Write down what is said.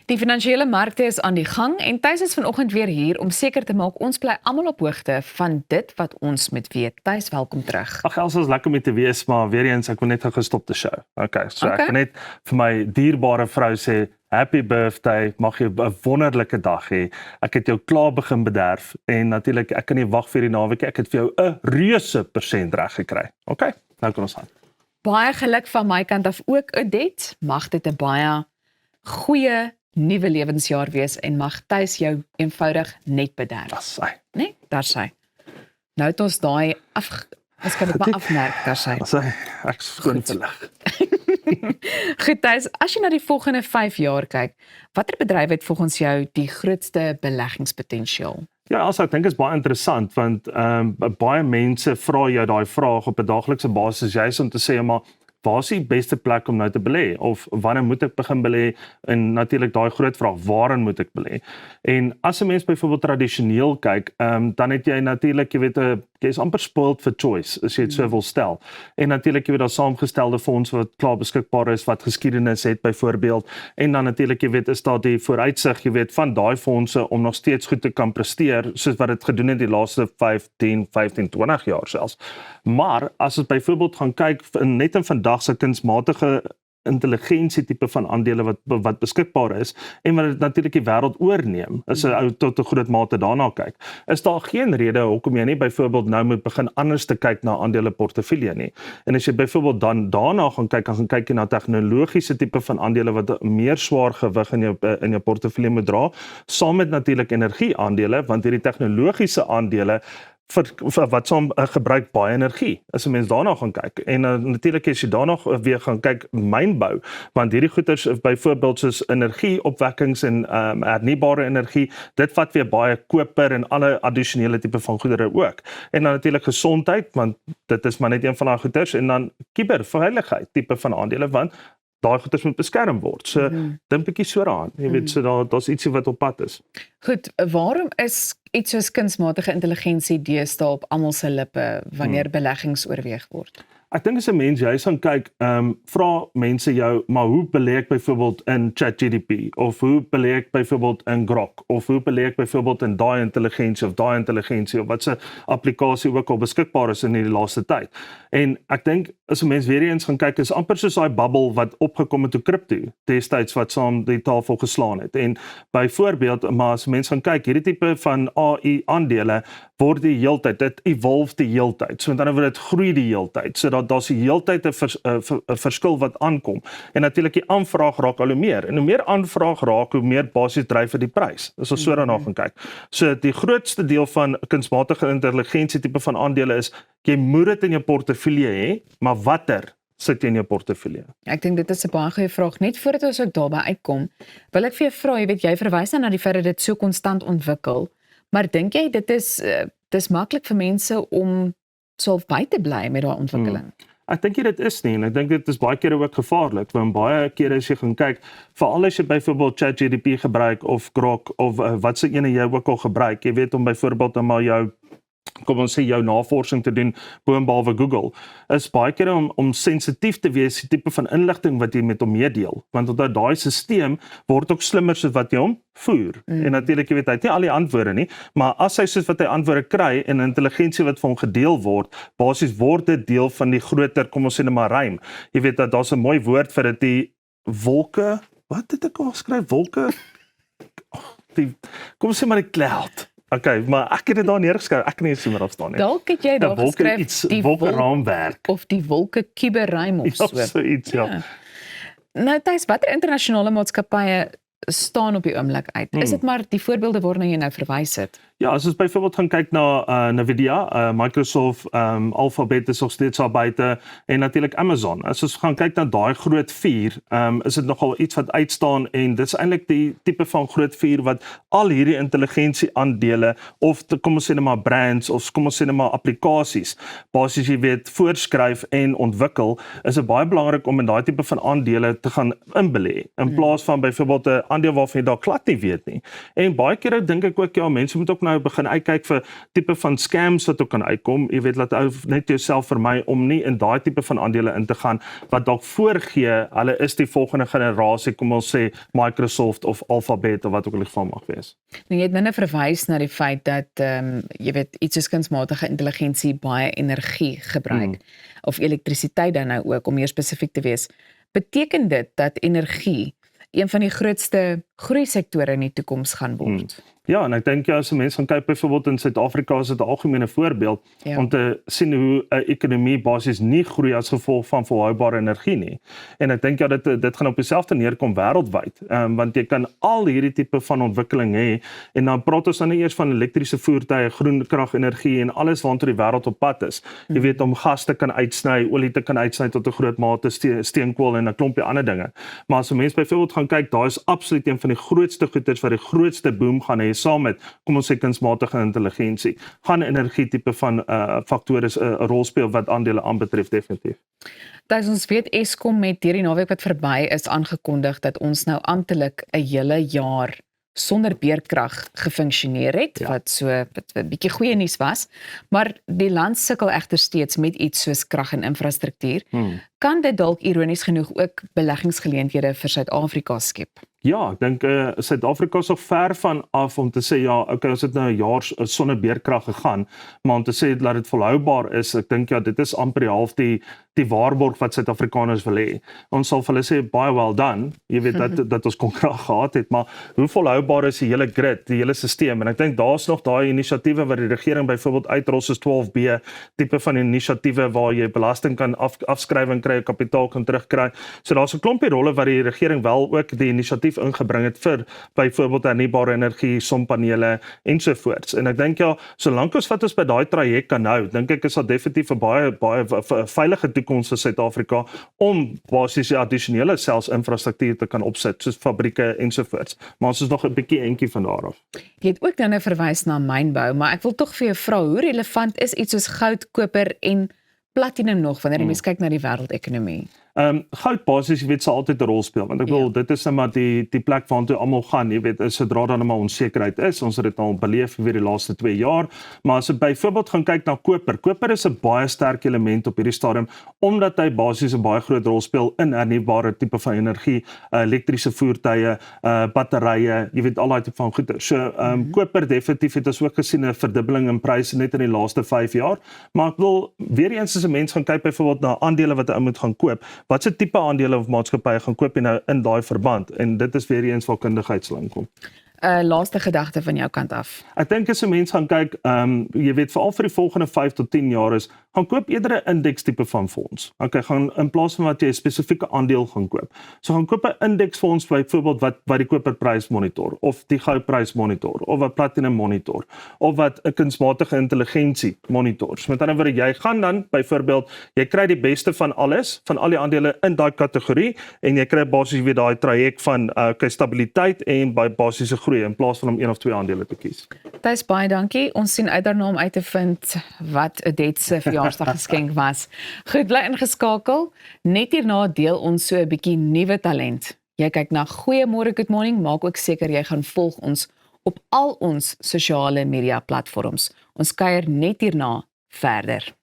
Die finansiële markte is aan die gang en Thys is vanoggend weer hier om seker te maak ons bly almal op hoogte van dit wat ons moet weet. Thys, welkom terug. Ag, Els is lekker om te wees, maar weer eens ek wil net 'n gestopte show. Okay, so ek wil net vir my dierbare vrou sê happy birthday, mag jy 'n wonderlike dag hê. Ek het jou klaar begin bederf en natuurlik ek kan nie wag vir die naweek. Ek het vir jou 'n reuse persent reg gekry. Okay, nou kan ons aan. Baie geluk van my kant af ook, Odette. Mag dit 'n baie goeie nuwe lewensjaar wees en mag Thys jou eenvoudig net bederf. Dis sy. Nee, daar sy. Nou het ons daai ons kan dit maar afmerk, daar sy. Dis sy. Ek skoon verlig. Goed, Thys, as jy na die volgende 5 jaar kyk, watter bedryf het volgens jou die grootste beleggingspotensiaal? Ja, also ek dink is baie interessant want baie mense vra jou daai vraag op 'n daaglikse basis juis om te sê maar waar is die beste plek om nou te belê of wanneer moet ek begin belê en natuurlik daai groot vraag waarin moet ek belê? En as 'n mens byvoorbeeld tradisioneel kyk, dan het jy natuurlik jy weet jy is amper spoiled for choice as jy dit so wil stel. En natuurlik jy weet daar saamgestelde fondse wat klaar beskikbaar is wat geskiedenis het byvoorbeeld en dan natuurlik jy weet is daar die vooruitsig jy weet van daai fondse om nog steeds goed te kan presteer soos wat dit gedoen het die laaste 15, 20 jaar selfs. Maar as ons byvoorbeeld gaan kyk net in vandag se kunsmatige intelligensie tipe van aandele wat beskikbaar is en wat dit natuurlik die wêreld oorneem as 'n ou tot 'n groot mate daarna kyk. Is daar geen rede hoekom jy nie byvoorbeeld nou moet begin anders te kyk na aandele portefeulje nie. En as jy byvoorbeeld dan daarna gaan kyk jy na tegnologiese tipe van aandele wat meer swaar gewig in jou portefeulje moet dra, saam met natuurlik energieaandele want hierdie tegnologiese aandele vir wat saam gebruik baie energie as 'n mens daarna gaan kyk. En natuurlik as jy daarna weer gaan kyk mynbou, want hierdie goeders byvoorbeeld soos energieopwekkings en hernubare energie, dit vat weer baie koper en alle addisionele tipe van goedere ook. En dan natuurlik gesondheid, want dit is maar net een van daai goeders en dan kuberveiligheid tipe van aandele want daai goeders moet beskerm word. So dink bietjie so daaraan. Jy weet so daar's ietsie wat op pad is. Goed, waarom is iets soos kunsmatige intelligensie deesdae op almal se lippe wanneer beleggings oorweeg word? Ek dink as 'n mens jy gaan kyk, vra mense jou, maar hoe belê ek byvoorbeeld in ChatGPT of hoe belê ek byvoorbeeld in Grok of hoe belê ek byvoorbeeld in daai intelligensie of wat se applikasie ook al beskikbaar is in die laaste tyd. En ek dink as 'n mens weer eens gaan kyk is amper soos daai bubble wat opgekom het toe kripto destyds wat saam die tafel geslaan het. En byvoorbeeld maar as mense gaan kyk hierdie tipe van AI aandele word die heeltyd, dit evolve die heeltyd. So met ander woorde dit groei die heeltyd. So daar's die heeltyd 'n verskil wat aankom. En natuurlik die aanvraag raak al hoe meer. En hoe meer aanvraag raak, hoe meer basies dryf vir die prys. As ons so daarna gaan kyk. So die grootste deel van kunsmatige intelligensie tipe van aandele is jy moet dit in jou portefeulje hê, maar watter sit jy in jou portefeulje? Ek dink dit is 'n baie goeie vraag. Net voordat ons ook daarby uitkom, wil ek vir jou vra, jy weet jy verwys nou na die feit dat dit so konstant ontwikkel, maar dink jy dit is maklik vir mense om so by te bly met daai ontwikkeling? Ek dink dit is nie en ek dink dit is baie kere ook gevaarlik want baie kere as jy gaan kyk, veral as jy byvoorbeeld ChatGPT gebruik of Grok of wat se ene jy ook al gebruik, jy weet om byvoorbeeld dan maar jou kom ons sê jou navorsing te doen boonbehalwe Google, is baie keer om sensitief te wees die tipe van inligting wat jy met hom meedeel, want omdat daai stelsel word ook slimmer soos wat jy hom voer. En natuurlik jy weet hy het nie al die antwoorde nie, maar as hy soos wat hy antwoorde kry en intelligensie wat vir hom gedeel word, basies word dit deel van die groter, kom ons sê net maar ruim. Jy weet dat daar's 'n mooi woord vir dit, die wolke, wat het ek al geskryf, wolke, kom ons sê maar die cloud. Okay, maar ek het dit daar neergeskryf. Ek kan nie sien wat daar staan nie. Dalk het jy daar geskryf die wolkeraamwerk of die wolke kuberruim of so. So iets, ja. Nou Thys, watter internasionale maatskappye staan op die oomblik uit? Is dit maar die voorbeelde waarna jy nou verwys het? Ja, as ons byvoorbeeld gaan kyk na Nvidia, Microsoft, Alphabet is nog steeds daar buite en natuurlik Amazon. As ons gaan kyk na daai groot 4, is dit nogal iets wat uitstaan en dit is eintlik die tipe van groot 4 wat al hierdie intelligensie aandele of kom ons sê net maar brands of kom ons sê net maar applikasies basies jy weet voorskryf en ontwikkel, is dit baie belangrik om in daai tipe van aandele te gaan inbelê in plaas van byvoorbeeld 'n aandeel waarvan jy dalk glad nie weet nie. En baie kere dink ek ook ja, mense moet ook nou begin uitkyk vir tipe van scams wat ook kan uitkom. Jy weet, laat ou net jouself vermy om nie in daai tipe van aandele in te gaan wat dalk voorgee hulle is die volgende generasie, kom ons sê Microsoft of Alphabet of wat ook al die geval mag wees. Nou, jy het nou verwys na die feit dat jy weet iets soos kunsmatige intelligensie baie energie gebruik of elektrisiteit dan nou ook om meer spesifiek te wees. Beteken dit dat energie een van die grootste groeisektore in die toekoms gaan word? Ja, en ek dink ja, as mense gaan kyk byvoorbeeld in Suid-Afrika is dit 'n algemene voorbeeld om te sien hoe 'n ekonomie basies nie groei as gevolg van volhoubare energie nie. En ek dink ja dit gaan op dieselfde neerkom wêreldwyd. Want jy kan al hierdie tipe van ontwikkeling hê en dan praat ons dan nie eers van elektriese voertuie, groen kragenergie en alles waartoe die wêreld op pad is. Jy weet om gas te kan uitsny, olie te kan uitsny tot 'n groot mate, steenkool en 'n klompie ander dinge. Maar as mense byvoorbeeld gaan kyk, daar is absoluut een van die grootste goederes wat die grootste boom gaan hê saam met, kom ons sê kunsmatige intelligensie, gaan energie tipe van faktore 'n rol speel wat aandele aanbetref definitief. Dis ons weet Eskom het hierdie naweek wat verby is aangekondig dat ons nou amptelik 'n hele jaar sonder beerkrag gefunksioneer het, wat so 'n bietjie goeie nuus was, maar die land sukkel egter steeds met iets soos krag en infrastruktuur. Kan dit dalk ironies genoeg ook beleggingsgeleenthede vir Suid-Afrika skep? Ja, ek dink Suid-Afrika is nog ver van af om te sê ja, okay, ons het nou 'n jaar sonder beerkrag gegaan, maar om te sê dat dit volhoubaar is, ek dink ja, dit is amper die half die waarborg wat Suid-Afrikaners wil hê. Ons sal vir hulle sê baie well done. Jy weet dat ons kon krag gehad het, maar hoe volhoubaar is die hele grid, die hele stelsel? En ek dink daar's nog daai inisiatiewe wat die regering byvoorbeeld uitrol soos 12B tipe van inisiatiewe waar jy belasting kan afskrywing kry, kapitaal kan terugkry. So daar's 'n klompie rolle wat die regering wel ook die inisiatief ingebring het vir byvoorbeeld hernubare energie, sonpanele ensovoorts. En ek dink ja, solank ons wat ons by daai traject kan hou, dink ek is daar definitief 'n baie veilige toekoms vir Suid-Afrika om basies addisionele selfs infrastruktuur te kan opsit soos fabrieke ensovoorts. Maar ons is nog 'n bietjie entjie van daar af. Jy het ook dan 'n verwys na mynbou, maar ek wil tog vir jou vra, hoe relevant is iets soos goud, koper en platinum nog wanneer jy mens kyk na die wêreldekonomie? Goud basies, jy weet, sal altyd 'n rol speel, want ek bedoel, dit is net maar die plek waartoe almal gaan, jy weet, sodra daar nou maar onsekerheid is, ons het dit al beleef vir die laaste 2 jaar, maar as jy byvoorbeeld gaan kyk na koper, koper is 'n baie sterk element op hierdie stadium, omdat hy basies 'n baie groot rol speel in hernubare tipe van energie, elektriese voertuie, batterye, jy weet, al daai tipe van goeder. So, koper definitief het ons ook gesien 'n verdubbeling in pryse net in die laaste 5 jaar, maar ek wil weer eens as 'n mens gaan kyk byvoorbeeld na aandele wat 'n ou moet gaan koop, wat se tipe aandele of maatskappye gaan koop jy nou in daai verband, en dit is weer eens waar kundigheid sal inkom. Laaste gedagte van jou kant af. Ek dink as 'n mens gaan kyk, jy weet veral vir die volgende 5 tot 10 jaar is, gaan koop eerder 'n indeks tipe van fonds. Okay, gaan in plaas van wat jy 'n spesifieke aandeel gaan koop. So gaan koop 'n indeksfonds byvoorbeeld wat die koperprys monitor of die goudprys monitor of wat platinum monitor of wat 'n kunsmatige intelligensie monitor. So met ander woorde, jy gaan dan byvoorbeeld, jy kry die beste van alles, van al die aandele in daai kategorie en jy kry basies weer daai traject van stabiliteit en by basiese groei in plaas van om 1 of 2 aandele te kies. Thys, baie dankie. Ons sien uit daarna om uit te vind wat Odette se verjaarsdaggeskenk was. Goed, bly ingeskakel. Net hierna deel ons so 'n bietjie nuwe talent. Jy kyk na Goeiemôre Good Morning, maak ook seker jy gaan volg ons op al ons sosiale media platforms. Ons kuier net hierna verder.